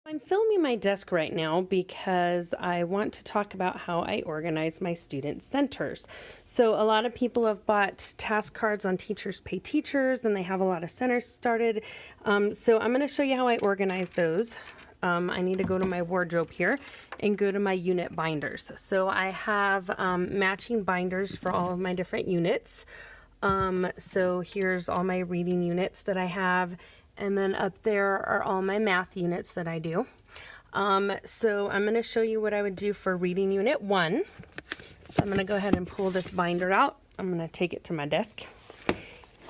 I'm filming my desk right now because I want to talk about how I organize my student centers. So a lot of people have bought task cards on Teachers Pay Teachers and they have a lot of centers started. So I'm going to show you how I organize those. I need to go to my wardrobe here and go to my unit binders. So I have matching binders for all of my different units. So here's all my reading units that I have. And then up there are all my math units that I do. So I'm going to show you what I would do for reading unit 1. So I'm going to go ahead and pull this binder out. I'm going to take it to my desk.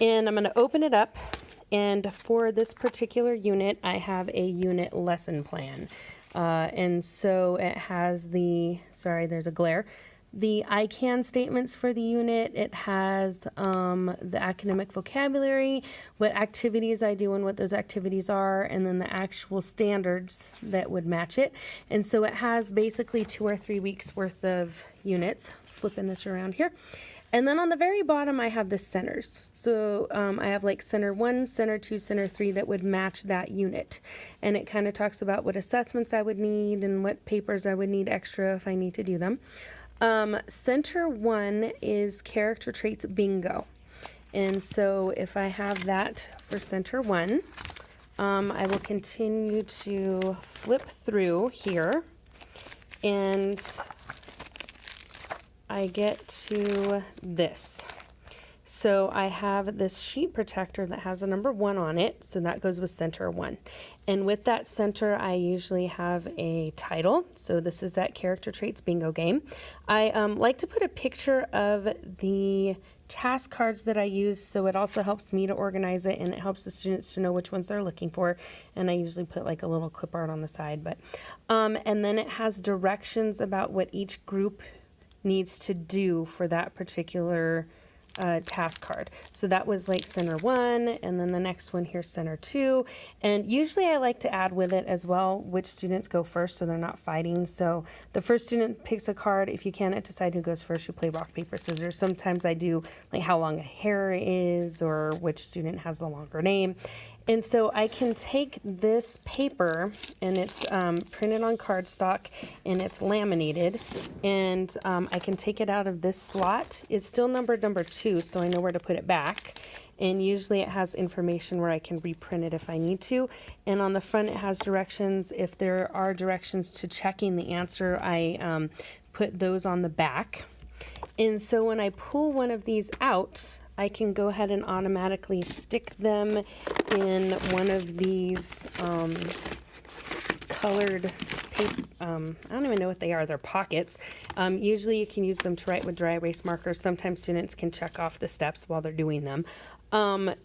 And I'm going to open it up. And for this particular unit, I have a unit lesson plan. And so it has the, sorry, there's a glare. The I can statements for the unit. It has the academic vocabulary, what activities I do and what those activities are, and then the actual standards that would match it. And so it has basically 2 or 3 weeks worth of units. Flipping this around here. And then on the very bottom, I have the centers. So I have like center 1, center 2, center 3 that would match that unit. And it kind of talks about what assessments I would need and what papers I would need extra if I need to do them. Center 1 is character traits bingo. And so if I have that for center 1, I will continue to flip through here and I get to this. So I have this sheet protector that has a number 1 on it, so that goes with center 1. And with that center, I usually have a title. So this is that character traits bingo game. I like to put a picture of the task cards that I use, so it also helps me to organize it and it helps the students to know which ones they're looking for. And I usually put like a little clip art on the side, but and then it has directions about what each group needs to do for that particular task card. So that was like center 1, and then the next one here, center 2. And usually I like to add with it as well which students go first so they're not fighting. So the first student picks a card. If you cannot decide who goes first, you play rock, paper, scissors. Sometimes I do like how long a hair is or which student has the longer name. And so I can take this paper, and it's printed on cardstock, and it's laminated, and I can take it out of this slot. It's still numbered number 2, so I know where to put it back. And usually it has information where I can reprint it if I need to. And on the front it has directions. If there are directions to checking the answer, I put those on the back. And so when I pull one of these out, I can go ahead and automatically stick them in one of these colored paper, I don't even know what they are, they're pockets. Usually you can use them to write with dry erase markers. Sometimes students can check off the steps while they're doing them.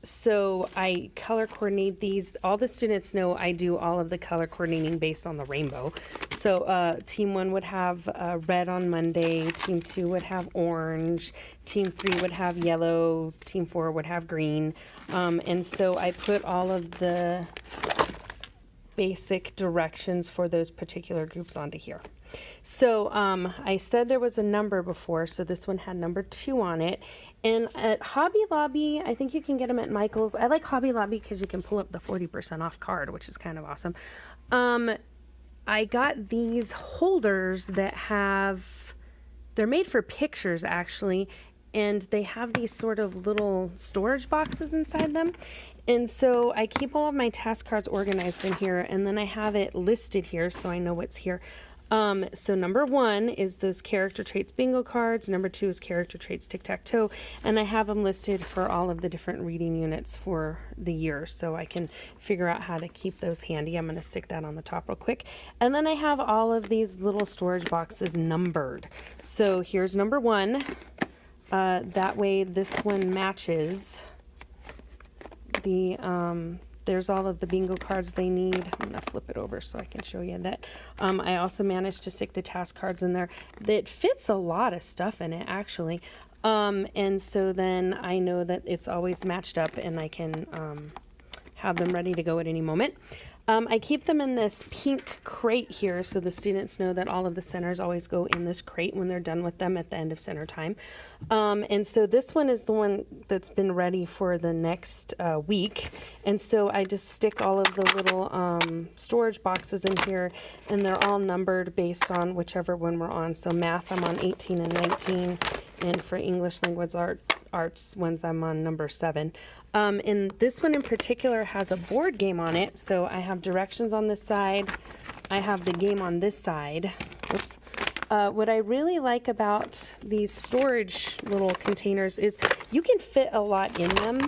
So I color coordinate these. All the students know I do all of the color coordinating based on the rainbow. So team 1 would have red on Monday, team 2 would have orange, team 3 would have yellow, team 4 would have green. And so I put all of the basic directions for those particular groups onto here. So I said there was a number before, so this one had number 2 on it. And at Hobby Lobby, I think you can get them at Michael's. I like Hobby Lobby because you can pull up the 40% off card, which is kind of awesome. I got these holders that they're made for pictures actually, and they have these sort of little storage boxes inside them. And so I keep all of my task cards organized in here, and then I have it listed here so I know what's here. So number 1 is those character traits bingo cards. Number 2 is character traits tic-tac-toe. And I have them listed for all of the different reading units for the year, so I can figure out how to keep those handy. I'm going to stick that on the top real quick. And then I have all of these little storage boxes numbered. So here's number 1. That way this one matches the there's all of the bingo cards they need. I'm going to flip it over so I can show you that. I also managed to stick the task cards in there. That fits a lot of stuff in it, actually. And so then I know that it's always matched up and I can have them ready to go at any moment. I keep them in this pink crate here so the students know that all of the centers always go in this crate when they're done with them at the end of center time. And so this one is the one that's been ready for the next week. And so I just stick all of the little storage boxes in here, and they're all numbered based on whichever one we're on. So math, I'm on 18 and 19. And for English language arts ones, I'm on number 7. And this one in particular has a board game on it. So I have directions on this side. I have the game on this side. Oops. What I really like about these storage little containers is you can fit a lot in them.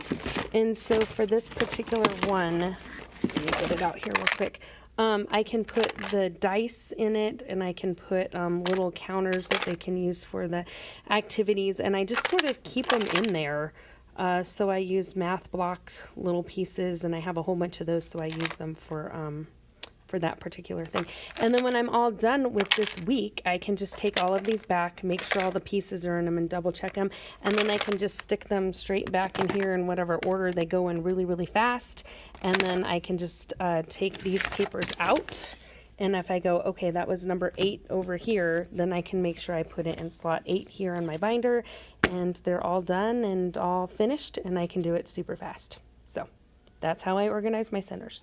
And so for this particular one, let me get it out here real quick. I can put the dice in it, and I can put little counters that they can use for the activities, and I just sort of keep them in there. So I use math block little pieces, and I have a whole bunch of those, so I use them for that particular thing. And then when I'm all done with this week, I can just take all of these back, make sure all the pieces are in them, and double check them, and then I can just stick them straight back in here in whatever order they go in really, really fast. And then I can just take these papers out, and if I go, okay, that was number 8 over here, then I can make sure I put it in slot 8 here on my binder, and they're all done and all finished, and I can do it super fast. So that's how I organize my centers.